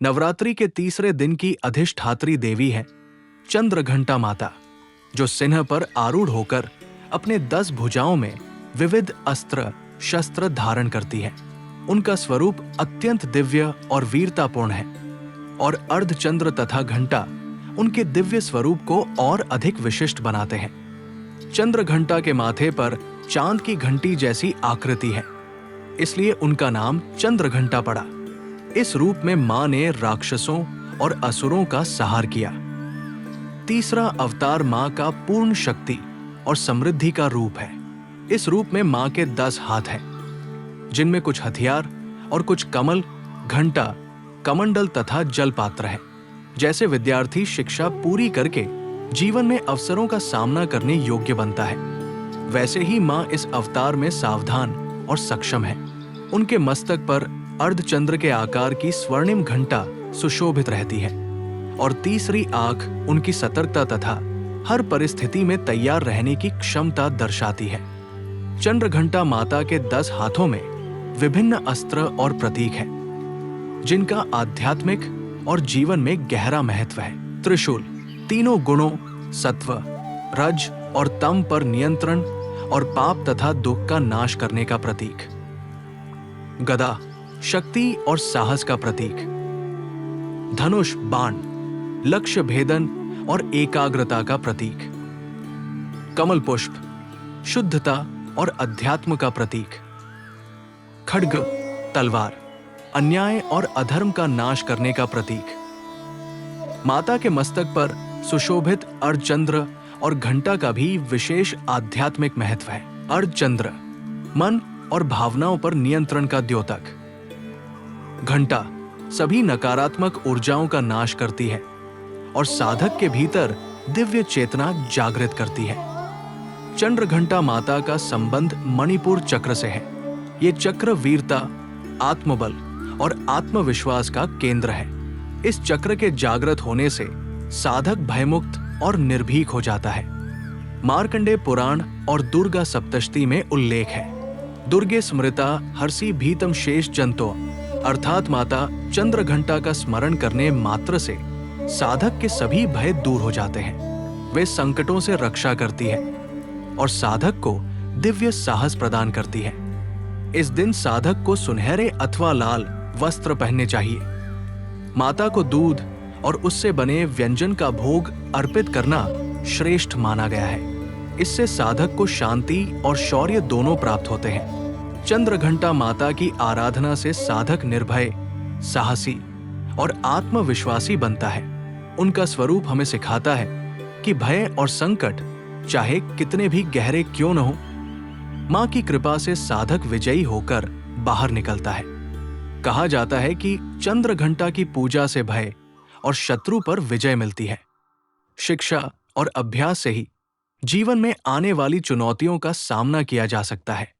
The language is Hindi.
नवरात्रि के तीसरे दिन की अधिष्ठात्री देवी है चंद्रघंटा माता, जो सिंह पर आरूढ़ होकर अपने 10 भुजाओं में विविध अस्त्र शस्त्र धारण करती है। उनका स्वरूप अत्यंत दिव्य और वीरतापूर्ण है और अर्धचंद्र तथा घंटा उनके दिव्य स्वरूप को और अधिक विशिष्ट बनाते हैं। चंद्रघंटा के माथे पर चांद की घंटी जैसी आकृति है, इसलिए उनका नाम चंद्रघंटा पड़ा। इस रूप में मां ने राक्षसों और असुरों का संहार किया। तीसरा अवतार मां का पूर्ण शक्ति और समृद्धि का रूप है। इस रूप में मां के 10 हाथ हैं, जिनमें कुछ हथियार और कुछ कमल, घंटा, कमंडल तथा जलपात्र है। जैसे विद्यार्थी शिक्षा पूरी करके जीवन में अवसरों का सामना करने योग्य बनता है, वैसे ही मां इस अवतार में सावधान और सक्षम है। उनके मस्तक पर अर्धचंद्र के आकार की स्वर्णिम घंटा सुशोभित रहती है और तीसरी आंख उनकी सतर्कता तथा हर परिस्थिति में तैयार रहने की क्षमता दर्शाती है। चंद्रघंटा माता के 10 हाथों में विभिन्न अस्त्र और प्रतीक हैं, जिनका आध्यात्मिक और जीवन में गहरा महत्व है। त्रिशूल तीनों गुणों सत्व, रज और तम पर नियंत्रण और पाप तथा दुख का नाश करने का प्रतीक। गदा शक्ति और साहस का प्रतीक। धनुष बाण लक्ष्य भेदन और एकाग्रता का प्रतीक। कमल पुष्प शुद्धता और अध्यात्म का प्रतीक। खड्ग तलवार अन्याय और अधर्म का नाश करने का प्रतीक। माता के मस्तक पर सुशोभित अर्धचंद्र और घंटा का भी विशेष आध्यात्मिक महत्व है। अर्धचंद्र मन और भावनाओं पर नियंत्रण का द्योतक। घंटा सभी नकारात्मक ऊर्जाओं का नाश करती है और साधक के भीतर दिव्य चेतना जागृत करती है। चंद्रघंटा माता का संबंध मणिपुर चक्र से है। ये चक्र वीरता, आत्मबल और आत्मविश्वास का केंद्र है। इस चक्र के जागृत होने से साधक भयमुक्त और निर्भीक हो जाता है। मार्कंडेय पुराण और दुर्गा सप्तशती में उल्लेख है। दुर्गे स्मृता हर्षि भीतम शेष जंतो, अर्थात माता चंद्रघंटा का स्मरण करने मात्र से साधक के सभी भय दूर हो जाते हैं। वे संकटों से रक्षा करती है और साधक को दिव्य साहस प्रदान करती है। इस दिन साधक को सुनहरे अथवा लाल वस्त्र पहनने चाहिए। माता को दूध और उससे बने व्यंजन का भोग अर्पित करना श्रेष्ठ माना गया है। इससे साधक को शांति और शौर्य दोनों प्राप्त होते हैं। चंद्रघंटा माता की आराधना से साधक निर्भय, साहसी और आत्मविश्वासी बनता है। उनका स्वरूप हमें सिखाता है कि भय और संकट चाहे कितने भी गहरे क्यों न हो, मां की कृपा से साधक विजयी होकर बाहर निकलता है। कहा जाता है कि चंद्रघंटा की पूजा से भय और शत्रु पर विजय मिलती है। शिक्षा और अभ्यास से ही जीवन में आने वाली चुनौतियों का सामना किया जा सकता है।